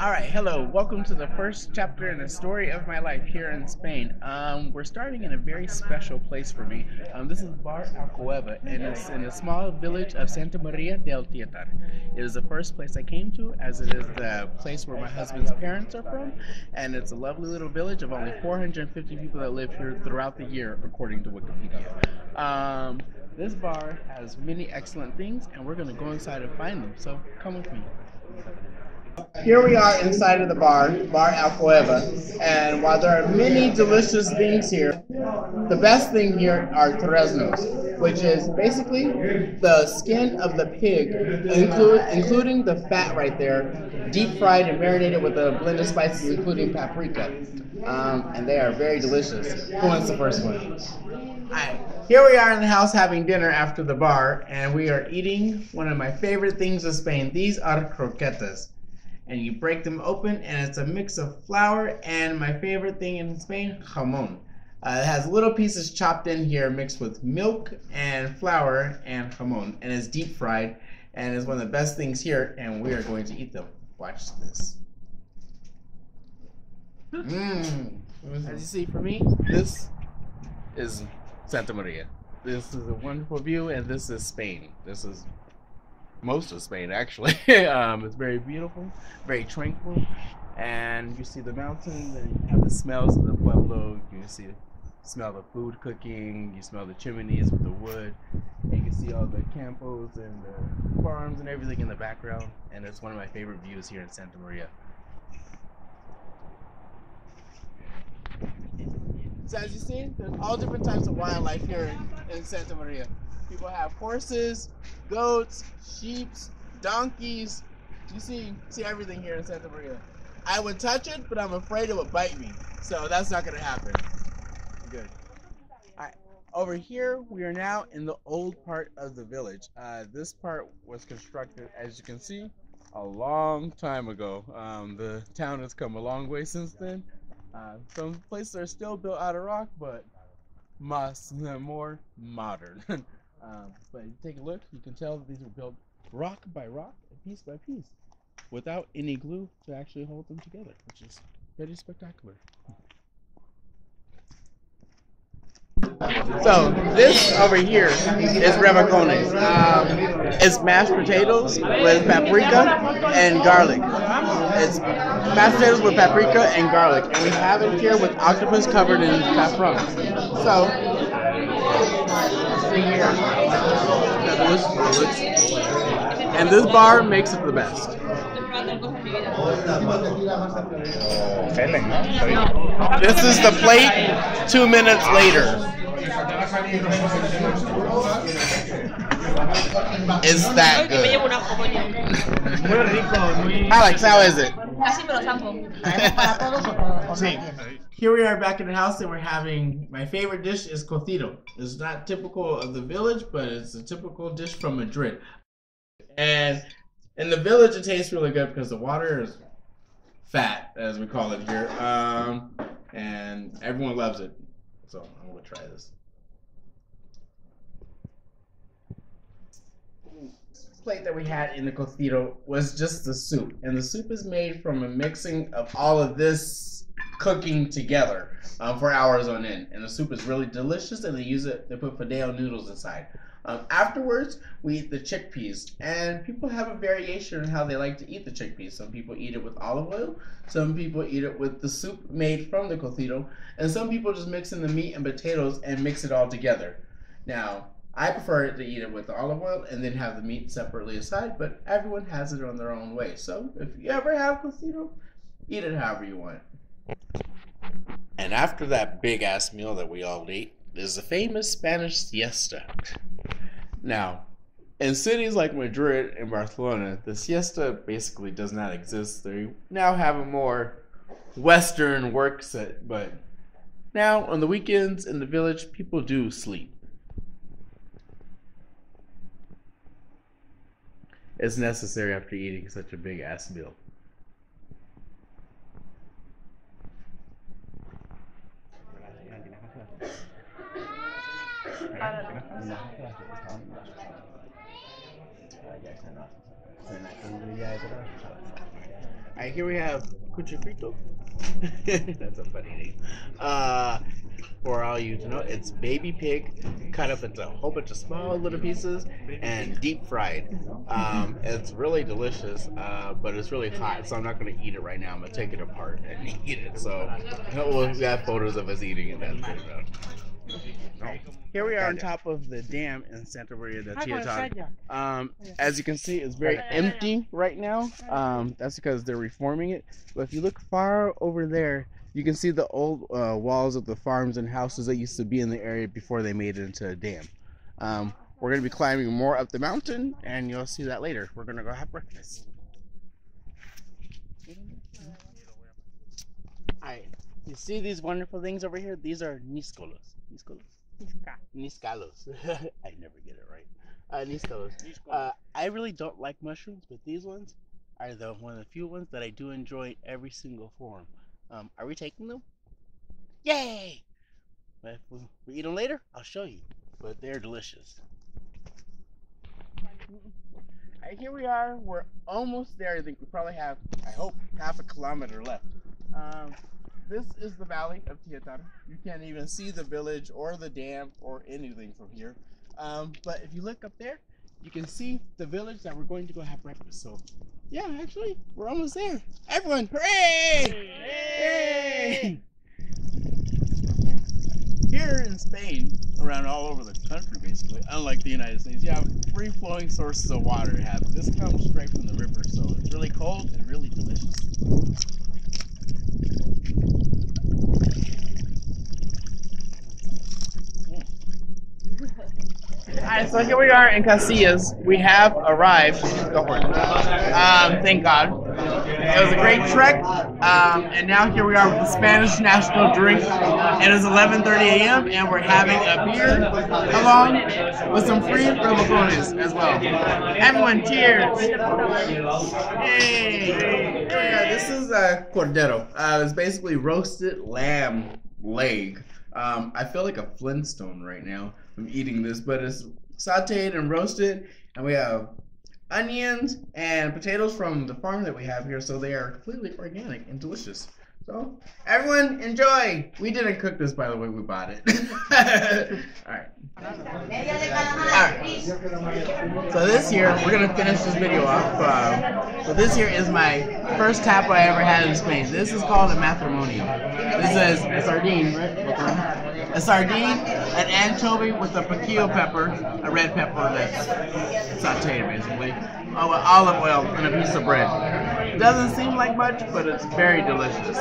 Alright, hello. Welcome to the first chapter in the story of my life here in Spain. We're starting in a very special place for me. This is Bar Alcoeba, and it's in the small village of Santa María del Tiétar. It is the first place I came to, as it is the place where my husband's parents are from, and it's a lovely little village of only 450 people that live here throughout the year, according to Wikipedia. This bar has many excellent things, and we're going to go inside and find them, so come with me. Here we are inside of the bar, Bar Alcoeba, and while there are many delicious things here, the best thing here are torreznos, which is basically the skin of the pig, including the fat right there, deep fried and marinated with a blend of spices, including paprika. And they are very delicious. Who wants the first one? Alright, here we are in the house having dinner after the bar, and we are eating one of my favorite things of Spain. These are croquetas. And you break them open, and it's a mix of flour and my favorite thing in Spain, jamon. It has little pieces chopped in here mixed with milk and flour and jamon, and it's deep fried, and it's one of the best things here, and we are going to eat them. Watch this. As you see, for me, this is Santa Maria. This is a wonderful view, and this is Spain. This is most of Spain, actually. It's very beautiful, very tranquil, and you see the mountains, and you have the smells of the pueblo. You smell the food cooking, you smell the chimneys with the wood, and you can see all the campos and the farms and everything in the background, and it's one of my favorite views here in Santa Maria. So as you see, there's all different types of wildlife here in Santa Maria. People have horses, goats, sheep, donkeys. You see everything here in Santa Maria. I would touch it, but I'm afraid it would bite me. So that's not going to happen. Good. All right. Over here, we are now in the old part of the village. This part was constructed, as you can see, a long time ago. The town has come a long way since then. Some places are still built out of rock, but more modern. But you take a look, you can tell that these were built rock by rock, piece by piece, without any glue to actually hold them together, which is very spectacular. So this over here is rebacones. It's mashed potatoes with paprika and garlic. It's mashed potatoes with paprika and garlic, and we have it here with octopus covered in saffron. So, see here, and this bar makes it the best. This is the plate 2 minutes later. It's that good. Alex, how is it? Here we are back in the house, and we're having my favorite dish is cocido. It's not typical of the village, but it's a typical dish from Madrid. And in the village, it tastes really good because the water is fat, as we call it here, and everyone loves it. So I'm gonna try this. Plate that we had in the cocido was just the soup, and the soup is made from a mixing of all of this cooking together for hours on end, and the soup is really delicious, and they put fideo noodles inside. Afterwards, we eat the chickpeas, and people have a variation in how they like to eat the chickpeas. Some people eat it with olive oil, some people eat it with the soup made from the cocido, and some people just mix in the meat and potatoes and mix it all together. Now, I prefer to eat it with the olive oil and then have the meat separately aside, but everyone has it on their own way. So if you ever have cocido, eat it however you want. And after that big-ass meal that we all ate, there's the famous Spanish siesta. Now, in cities like Madrid and Barcelona, the siesta basically does not exist. They now have a more Western work set, but now on the weekends in the village, people do sleep. It's necessary after eating such a big-ass meal. Alright, here we have cuchifrito. That's a funny name. For all you to know, it's baby pig cut up into a whole bunch of small little pieces and deep fried. It's really delicious, but it's really hot, so I'm not going to eat it right now. I'm going to take it apart and eat it. So we have photos of us eating it. That's good enough. Here we are on top of the dam in Santa Maria del Tiétar. As you can see, it's very empty right now. That's because they're reforming it. But if you look far over there, you can see the old walls of the farms and houses that used to be in the area before they made it into a dam. We're going to be climbing more up the mountain, and you'll see that later. We're going to go have breakfast. Alright, you see these wonderful things over here? These are niscolos. Niscalos. I never get it right. Niscalos. I really don't like mushrooms, but these ones are one of the few ones that I do enjoy in every single form. Are we taking them? Yay! But if we eat them later, I'll show you. But they're delicious. Alright, here we are. We're almost there. I think we probably have, I hope, half a kilometer left. This is the Valley of Tiétar. You can't even see the village or the dam or anything from here. But if you look up there, you can see the village that we're going to go have breakfast. So, yeah, actually, we're almost there. Everyone, hooray! Hooray! Here in Spain, around all over the country basically, unlike the United States, you have free-flowing sources of water. This comes straight from the river, so it's really cold and really delicious. Alright, so here we are in Casillas. We have arrived. Go for it. Thank God. It was a great trek, and now here we are with the Spanish national drink. It is 11:30 a.m. and we're having a beer along with some free relojones as well. Everyone, cheers! Hey! Yeah, this is cordero. It's basically roasted lamb leg. I feel like a Flintstone right now. I'm eating this, but it's sauteed and roasted, and we have onions and potatoes from the farm that we have here, so they are completely organic and delicious. So, everyone, enjoy! We didn't cook this, by the way, we bought it. Alright. So this here, we're going to finish this video off. So this here is my first tapas I ever had in Spain. This is called a matrimonio. This is a sardine, right? A sardine, an anchovy with a piquillo pepper, a red pepper that's sauteed basically, with olive oil and a piece of bread. It doesn't seem like much, but it's very delicious.